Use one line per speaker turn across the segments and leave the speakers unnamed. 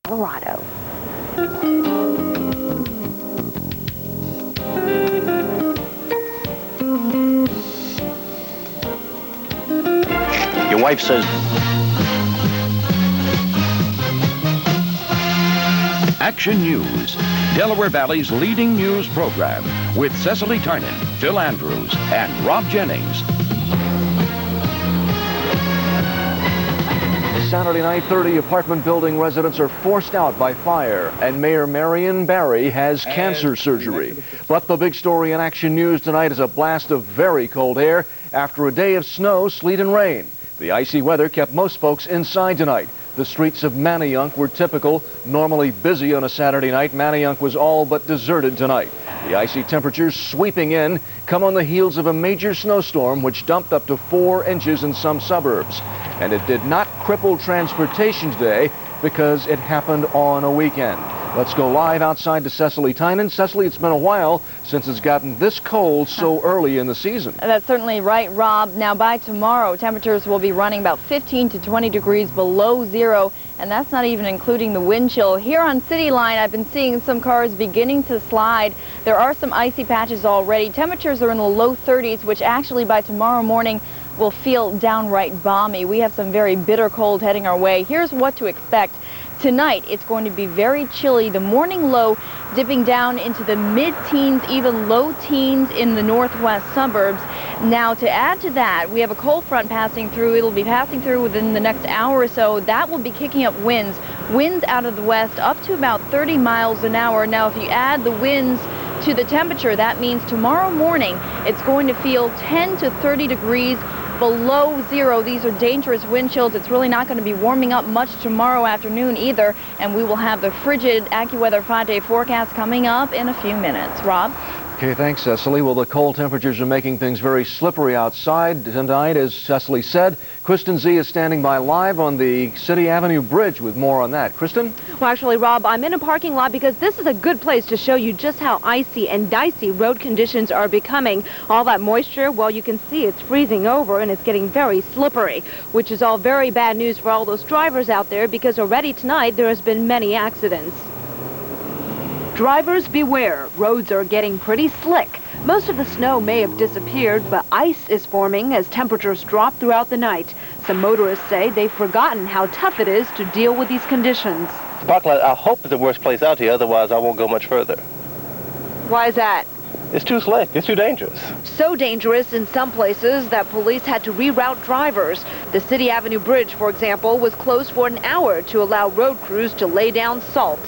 Colorado.
Your wife says...
Action News, Delaware Valley's leading news program, with Cecily Tynan, Phil Andrews, and Rob Jennings.
Saturday night, 30 apartment building residents are forced out by fire, and Mayor Marion Barry has cancer surgery. But the big story in Action News tonight is a blast of very cold air after a day of snow, sleet, and rain. The icy weather kept most folks inside tonight. The streets of Manayunk were typical, normally busy on a Saturday night. Manayunk was all but deserted tonight. The icy temperatures sweeping in come on the heels of a major snowstorm which dumped up to 4 inches in some suburbs. And it did not cripple transportation today because it happened on a weekend. Let's go live outside to Cecily Tynan. Cecily, it's been a while since it's gotten this cold so early in the season.
That's certainly right, Rob. Now, by tomorrow, temperatures will be running about 15 to 20 degrees below zero, and that's not even including the wind chill. Here on City Line, I've been seeing some cars beginning to slide. There are some icy patches already. Temperatures are in the low 30s, which actually by tomorrow morning will feel downright balmy. We have some very bitter cold heading our way. Here's what to expect. Tonight, it's going to be very chilly. The morning low dipping down into the mid-teens, even low teens in the northwest suburbs. Now, to add to that, we have a cold front passing through. It'll be passing through within the next hour or so. That will be kicking up winds out of the west up to about 30 miles an hour. Now, if you add the winds to the temperature, that means tomorrow morning it's going to feel 10 to 30 degrees below zero. These are dangerous wind chills. It's really not going to be warming up much tomorrow afternoon either, and we will have the frigid AccuWeather 5-day forecast coming up in a few minutes. Rob?
Okay, thanks, Cecily. Well, the cold temperatures are making things very slippery outside tonight, as Cecily said. Kristen Z is standing by live on the City Avenue Bridge with more on that. Kristen?
Well, actually, Rob, I'm in a parking lot because this is a good place to show you just how icy and dicey road conditions are becoming. All that moisture, well, you can see it's freezing over and it's getting very slippery, which is all very bad news for all those drivers out there because already tonight there has been many accidents. Drivers beware, roads are getting pretty slick. Most of the snow may have disappeared, but ice is forming as temperatures drop throughout the night. Some motorists say they've forgotten how tough it is to deal with these conditions.
The parking lot, I hope, is the worst place out here, otherwise I won't go much further.
Why is that?
It's too slick, it's too dangerous.
So dangerous in some places that police had to reroute drivers. The City Avenue Bridge, for example, was closed for an hour to allow road crews to lay down salt.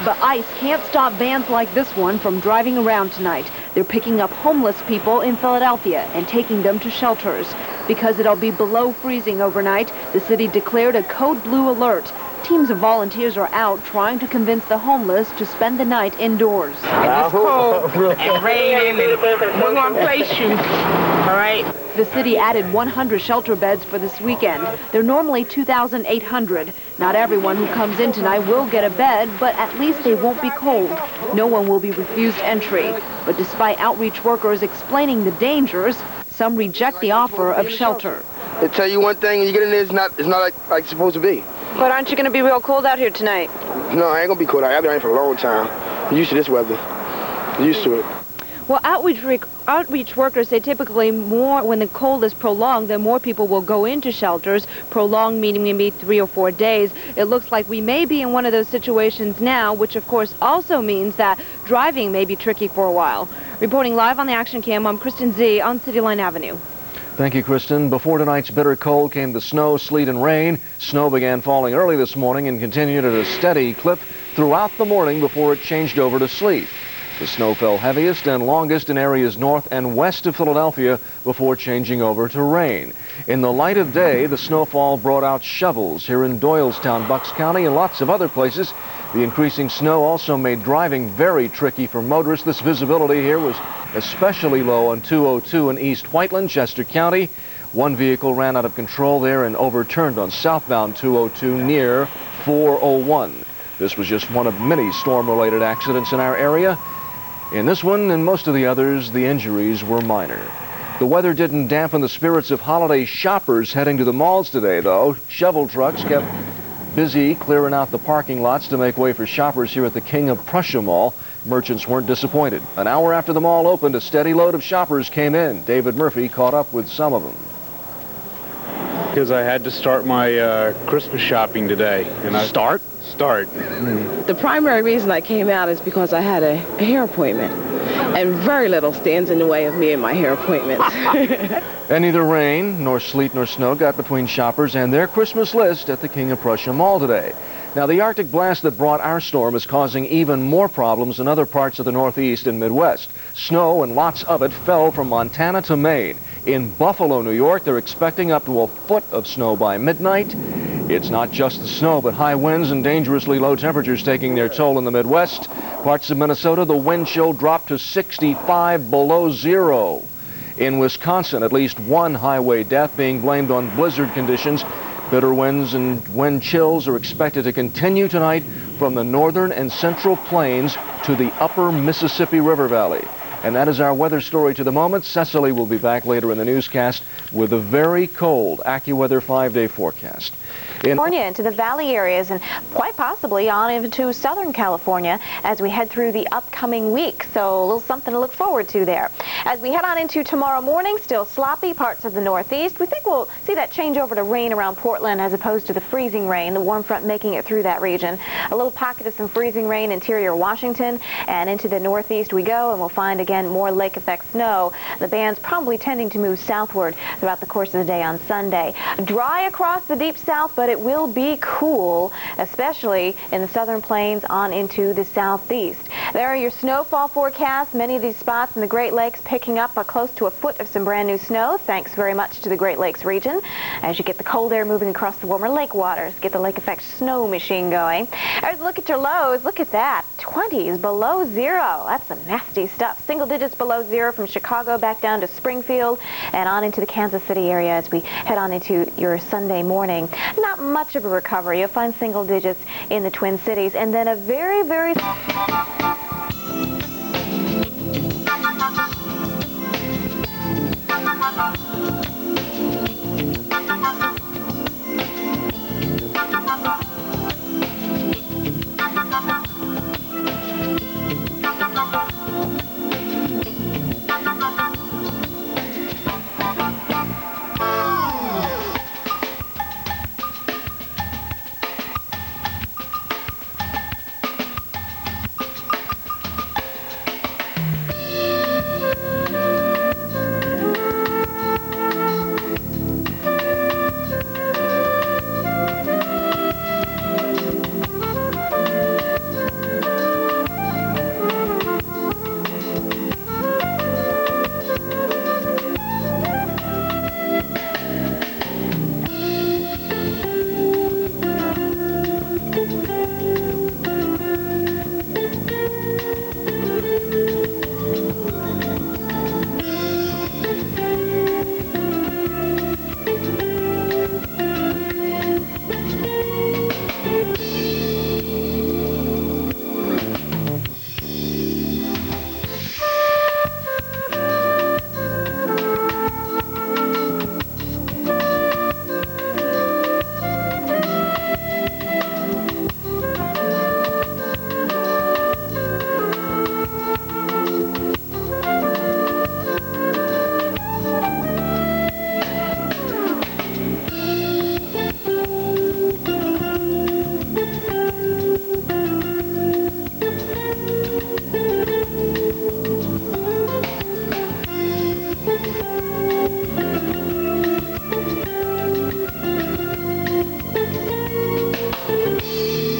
But ice can't stop vans like this one from driving around tonight. They're picking up homeless people in Philadelphia and taking them to shelters. Because it'll be below freezing overnight, the city declared a code blue alert. Teams of volunteers are out trying to convince the homeless to spend the night indoors.
It's cold and raining and we're going to place you, all right?
The city added 100 shelter beds for this weekend. They're normally 2,800. Not everyone who comes in tonight will get a bed, but at least they won't be cold. No one will be refused entry. But despite outreach workers explaining the dangers, some reject the offer of shelter.
They tell you one thing and you get in there, it's not like it's supposed to be.
But aren't you going to be real cold out here tonight?
No, I ain't going to be cold. I've been out here for a long time. I'm used to this weather. I'm used to it.
Well, outreach workers say typically more when the cold is prolonged, then more people will go into shelters. Prolonged meaning maybe 3 or 4 days. It looks like we may be in one of those situations now, which of course also means that driving may be tricky for a while. Reporting live on the Action Cam, I'm Kristen Z on City Line Avenue.
Thank you, Kristen. Before tonight's bitter cold came the snow, sleet, and rain. Snow began falling early this morning and continued at a steady clip throughout the morning before it changed over to sleet. The snow fell heaviest and longest in areas north and west of Philadelphia before changing over to rain. In the light of day, the snowfall brought out shovels here in Doylestown, Bucks County, and lots of other places. The increasing snow also made driving very tricky for motorists. This visibility here was especially low on 202 in East Whiteland, Chester County. One vehicle ran out of control there and overturned on southbound 202 near 401. This was just one of many storm-related accidents in our area. In this one and most of the others, the injuries were minor. The weather didn't dampen the spirits of holiday shoppers heading to the malls today, though. Shovel trucks kept busy clearing out the parking lots to make way for shoppers here at the King of Prussia Mall. Merchants weren't disappointed. An hour after the mall opened, a steady load of shoppers came in. David Murphy caught up with some of them.
Because I had to start my Christmas shopping today. And Start.
The primary reason I came out is because I had a hair appointment, and very little stands in the way of me and my hair appointments.
And neither rain, nor sleet, nor snow got between shoppers and their Christmas list at the King of Prussia Mall today. Now, the Arctic blast that brought our storm is causing even more problems in other parts of the Northeast and Midwest. Snow, and lots of it, fell from Montana to Maine. In Buffalo, New York, they're expecting up to a foot of snow by midnight. It's not just the snow, but high winds and dangerously low temperatures taking their toll in the Midwest. Parts of Minnesota, the wind chill dropped to 65 below zero. In Wisconsin, at least one highway death being blamed on blizzard conditions. Bitter winds and wind chills are expected to continue tonight from the northern and central plains to the upper Mississippi River Valley. And that is our weather story to the moment. Cecily will be back later in the newscast with a very cold AccuWeather 5-day forecast.
California into the valley areas and quite possibly on into southern California as we head through the upcoming week. So a little something to look forward to there. As we head on into tomorrow morning, still sloppy parts of the Northeast. We think we'll see that change over to rain around Portland as opposed to the freezing rain, the warm front making it through that region. A little pocket of some freezing rain interior Washington, and into the Northeast we go, and we'll find again more lake effect snow. The band's probably tending to move southward throughout the course of the day on Sunday. Dry across the deep south, but it will be cool, especially in the southern plains on into the southeast. There are your snowfall forecasts. Many of these spots in the Great Lakes picking up close to a foot of some brand new snow. Thanks very much to the Great Lakes region. As you get the cold air moving across the warmer lake waters, get the lake effect snow machine going. As we look at your lows, look at that. 20s below zero. That's some nasty stuff. Single digits below zero from Chicago back down to Springfield and on into the Kansas City area as we head on into your Sunday morning. Not much of a recovery. You'll find single digits in the Twin Cities, and then a very, very...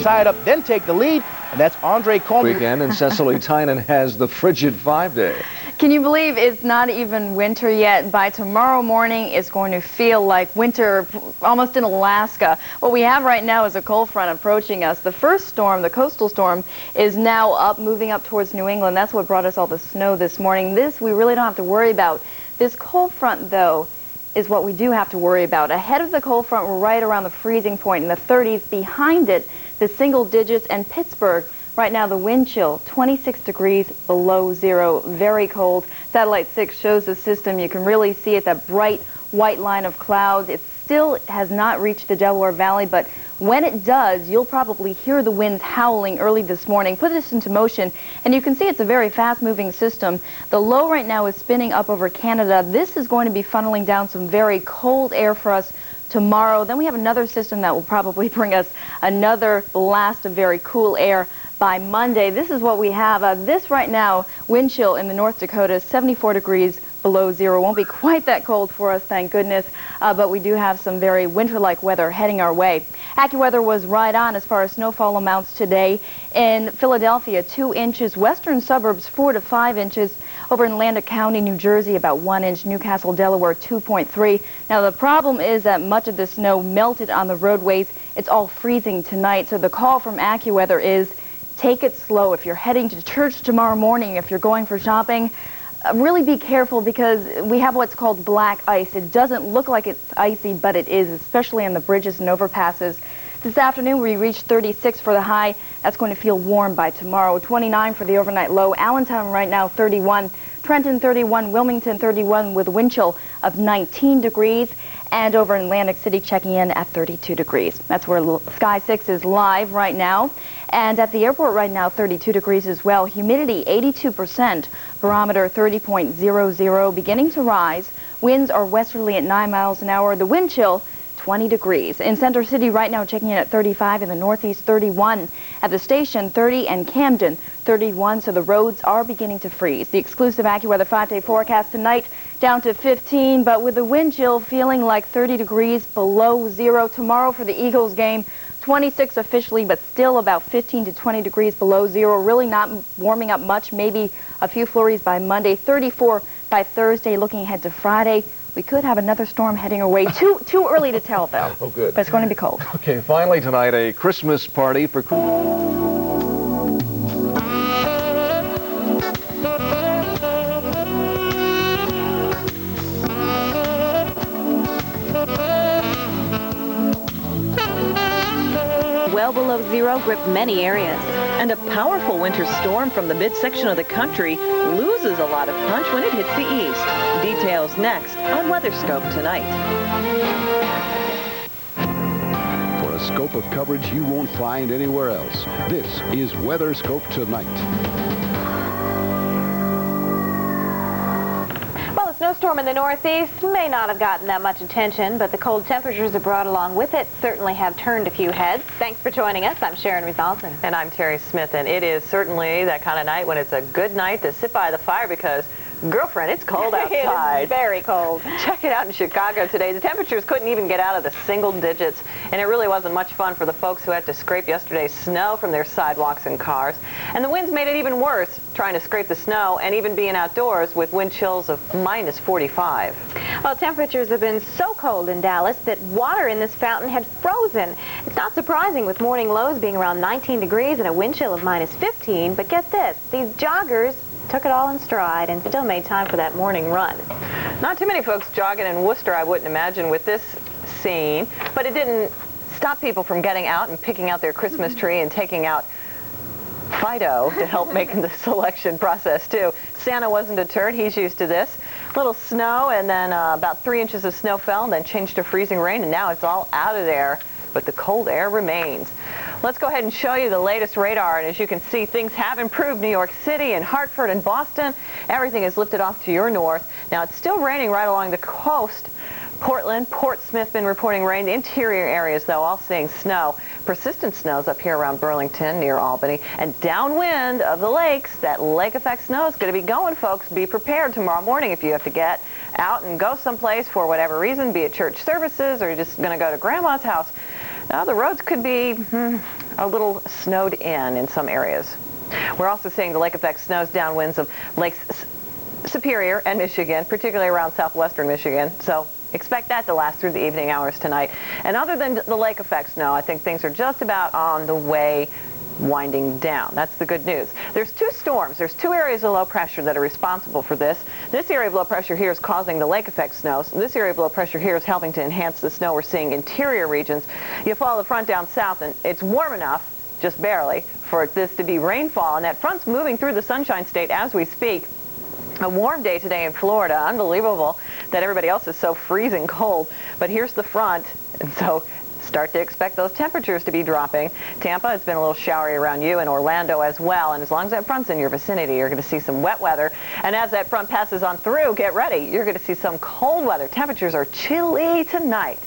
Tie it up, then take the lead, and that's Andre Coleman.
Weekend, and Cecily Tynan has the frigid 5-day.
Can you believe it's not even winter yet? By tomorrow morning, it's going to feel like winter almost in Alaska. What we have right now is a cold front approaching us. The first storm, the coastal storm, is now moving up towards New England. That's what brought us all the snow this morning. This we really don't have to worry about. This cold front, though, is what we do have to worry about. Ahead of the cold front, we're right around the freezing point in the 30s. Behind it, the single digits, and Pittsburgh. Right now, the wind chill, 26 degrees below zero, very cold. Satellite 6 shows the system. You can really see it, that bright white line of clouds. It's still has not reached the Delaware Valley, but when it does, you'll probably hear the winds howling early this morning. Put this into motion, and you can see it's a very fast-moving system. The low right now is spinning up over Canada. This is going to be funneling down some very cold air for us tomorrow. Then we have another system that will probably bring us another blast of very cool air by Monday. This is what we have. This right now, wind chill in the North Dakota, 74 degrees below zero. Won't be quite that cold for us, thank goodness, but we do have some very winter-like weather heading our way. AccuWeather was right on as far as snowfall amounts today. In Philadelphia, 2 inches, western suburbs 4 to 5 inches, over in Atlantic County, New Jersey, about 1 inch, Newcastle, Delaware, 2.3. Now the problem is that much of the snow melted on the roadways. It's all freezing tonight, so the call from AccuWeather is take it slow. If you're heading to church tomorrow morning, if you're going for shopping, really be careful because we have what's called black ice. It doesn't look like it's icy, but it is, especially on the bridges and overpasses. This afternoon, we reached 36 for the high. That's going to feel warm by tomorrow. 29 for the overnight low. Allentown right now, 31. Trenton, 31. Wilmington, 31 with a wind chill of 19 degrees. And over in Atlantic City, checking in at 32 degrees. That's where Sky 6 is live right now. And at the airport right now, 32 degrees as well. Humidity, 82%. Barometer, 30.00, beginning to rise. Winds are westerly at 9 miles an hour. The wind chill, 20 degrees. In Center City right now, checking in at 35. In the Northeast, 31. At the station, 30. And Camden, 31. So the roads are beginning to freeze. The exclusive AccuWeather 5-day forecast tonight, down to 15, but with the wind chill feeling like 30 degrees below zero. Tomorrow for the Eagles game, 26 officially, but still about 15 to 20 degrees below zero. Really not warming up much, maybe a few flurries by Monday. 34 by Thursday. Looking ahead to Friday, we could have another storm heading our way. Too early to tell, though.
Oh, good.
But it's going to be cold.
Okay, finally tonight, a Christmas party for...
Well below zero gripped many areas. And a powerful winter storm from the midsection of the country loses a lot of punch when it hits the east. Details next on WeatherScope tonight.
For a scope of coverage you won't find anywhere else, this is WeatherScope tonight.
Well, a snowstorm in the Northeast may not have gotten that much attention, but the cold temperatures it brought along with it certainly have turned a few heads. Thanks for joining us. I'm Sharon Rizalton.
And I'm Terry Smith, and it is certainly that kind of night when it's a good night to sit by the fire because, girlfriend, it's cold outside.
It is very cold.
Check it out in Chicago today. The temperatures couldn't even get out of the single digits, and it really wasn't much fun for the folks who had to scrape yesterday's snow from their sidewalks and cars. And the winds made it even worse, trying to scrape the snow and even being outdoors with wind chills of minus 45.
Well, temperatures have been so cold in Dallas that water in this fountain had frozen. It's not surprising with morning lows being around 19 degrees and a wind chill of minus 15, but get this, these joggers took it all in stride and still made time for that morning run.
Not too many folks jogging in Worcester, I wouldn't imagine, with this scene, but it didn't stop people from getting out and picking out their Christmas tree and taking out Fido to help make the selection process too. Santa wasn't deterred. He's used to this. Little snow, and then about 3 inches of snow fell and then changed to freezing rain, and now it's all out of there, but the cold air remains. Let's go ahead and show you the latest radar, and as you can see, things have improved. New York City and Hartford and Boston, everything is lifted off to your north. Now, it's still raining right along the coast. Portland, Portsmouth been reporting rain. The interior areas, though, all seeing snow. Persistent snows up here around Burlington, near Albany. And downwind of the lakes, that lake effect snow is going to be going, folks. Be prepared tomorrow morning if you have to get out and go someplace for whatever reason, be it church services or you're just going to go to grandma's house. Now, the roads could be a little snowed in some areas. We're also seeing the lake effect snows downwinds of Lakes Superior and Michigan, particularly around southwestern Michigan. So expect that to last through the evening hours tonight. And other than the lake effect snow, I think things are just about on the way winding down. That's the good news. There's two storms. There's two areas of low pressure that are responsible for this. This area of low pressure here is causing the lake effect snows. This area of low pressure here is helping to enhance the snow we're seeing in interior regions. You follow the front down south, and it's warm enough, just barely, for this to be rainfall. And that front's moving through the Sunshine State as we speak. A warm day today in Florida, unbelievable. that everybody else is so freezing cold. But here's the front, and so start to expect those temperatures to be dropping. Tampa, it's been a little showery around you, and Orlando as well. And as long as that front's in your vicinity, you're going to see some wet weather. And as that front passes on through, get ready. You're going to see some cold weather. Temperatures are chilly tonight.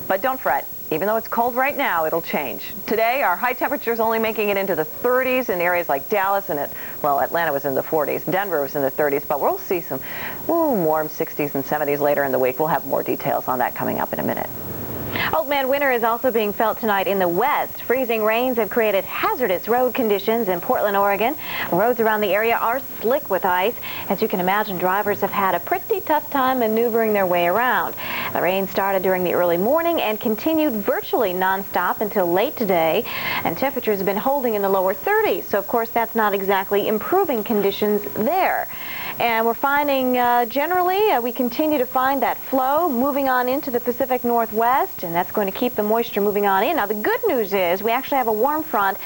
But don't fret. Even though it's cold right now, it'll change. Today, our high temperatures only making it into the 30s in areas like Dallas and Atlanta was in the 40s. Denver was in the 30s, but we'll see some warm 60s and 70s later in the week. We'll have more details on that coming up in a minute.
Old man winter is also being felt tonight in the west. Freezing rains have created hazardous road conditions in Portland, Oregon. Roads around the area are slick with ice. As you can imagine, drivers have had a pretty tough time maneuvering their way around. The rain started during the early morning and continued virtually nonstop until late today. And temperatures have been holding in the lower 30s. So, of course, that's not exactly improving conditions there. And we're finding generally we continue to find that flow moving on into the Pacific Northwest, and that's going to keep the moisture moving on in. Now, the good news is we actually have a warm front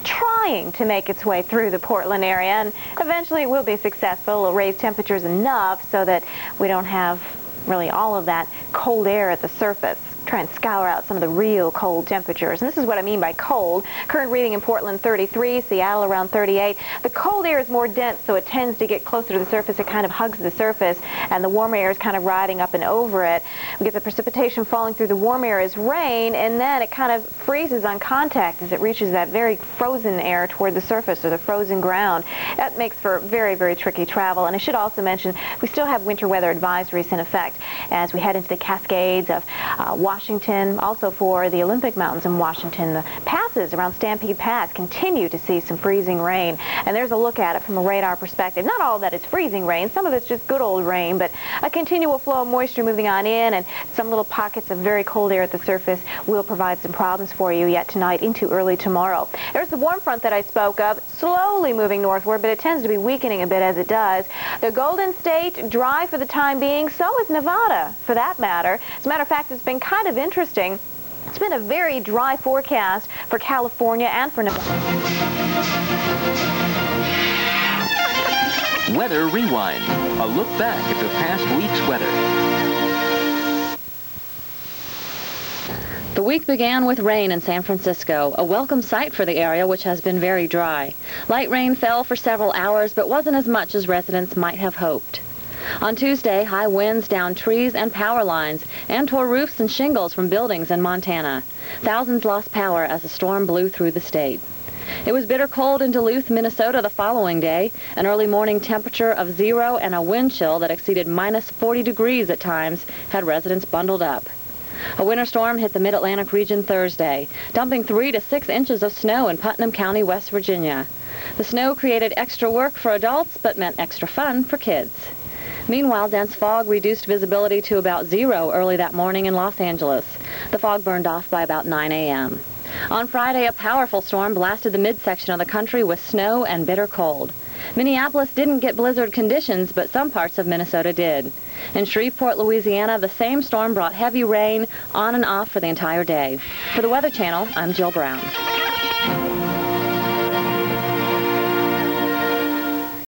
trying to make its way through the Portland area, and eventually it will be successful. It'll raise temperatures enough so that we don't have really all of that cold air at the surface. Try and scour out some of the real cold temperatures. And this is what I mean by cold. Current reading in Portland 33, Seattle around 38. The cold air is more dense, so it tends to get closer to the surface. It kind of hugs the surface, and the warm air is kind of riding up and over it. We get the precipitation falling through the warm air as rain, and then it kind of freezes on contact as it reaches that very frozen air toward the surface or the frozen ground. That makes for very, very tricky travel. And I should also mention we still have winter weather advisories in effect as we head into the Cascades of Washington, also for the Olympic Mountains in Washington. The passes around Stampede Pass continue to see some freezing rain, and there's a look at it from a radar perspective. Not all of that is freezing rain. Some of it's just good old rain, but a continual flow of moisture moving on in, and some little pockets of very cold air at the surface will provide some problems for you yet tonight into early tomorrow. There's the warm front that I spoke of, slowly moving northward, but it tends to be weakening a bit as it does. The Golden State, dry for the time being. So is Nevada, for that matter. As a matter of fact, it's been kind of interesting. It's been a very dry forecast for California and for Nevada.
Weather Rewind. A look back at the past week's weather.
The week began with rain in San Francisco, a welcome sight for the area, which has been very dry. Light rain fell for several hours, but wasn't as much as residents might have hoped. On Tuesday, high winds downed trees and power lines and tore roofs and shingles from buildings in Montana. Thousands lost power as the storm blew through the state. It was bitter cold in Duluth, Minnesota the following day. An early morning temperature of 0 and a wind chill that exceeded minus 40 degrees at times had residents bundled up. A winter storm hit the Mid-Atlantic region Thursday, dumping 3 to 6 inches of snow in Putnam County, West Virginia. The snow created extra work for adults but meant extra fun for kids. Meanwhile, dense fog reduced visibility to about 0 early that morning in Los Angeles. The fog burned off by about 9 a.m. On Friday, a powerful storm blasted the midsection of the country with snow and bitter cold. Minneapolis didn't get blizzard conditions, but some parts of Minnesota did. In Shreveport, Louisiana, the same storm brought heavy rain on and off for the entire day. For the Weather Channel, I'm Jill Brown.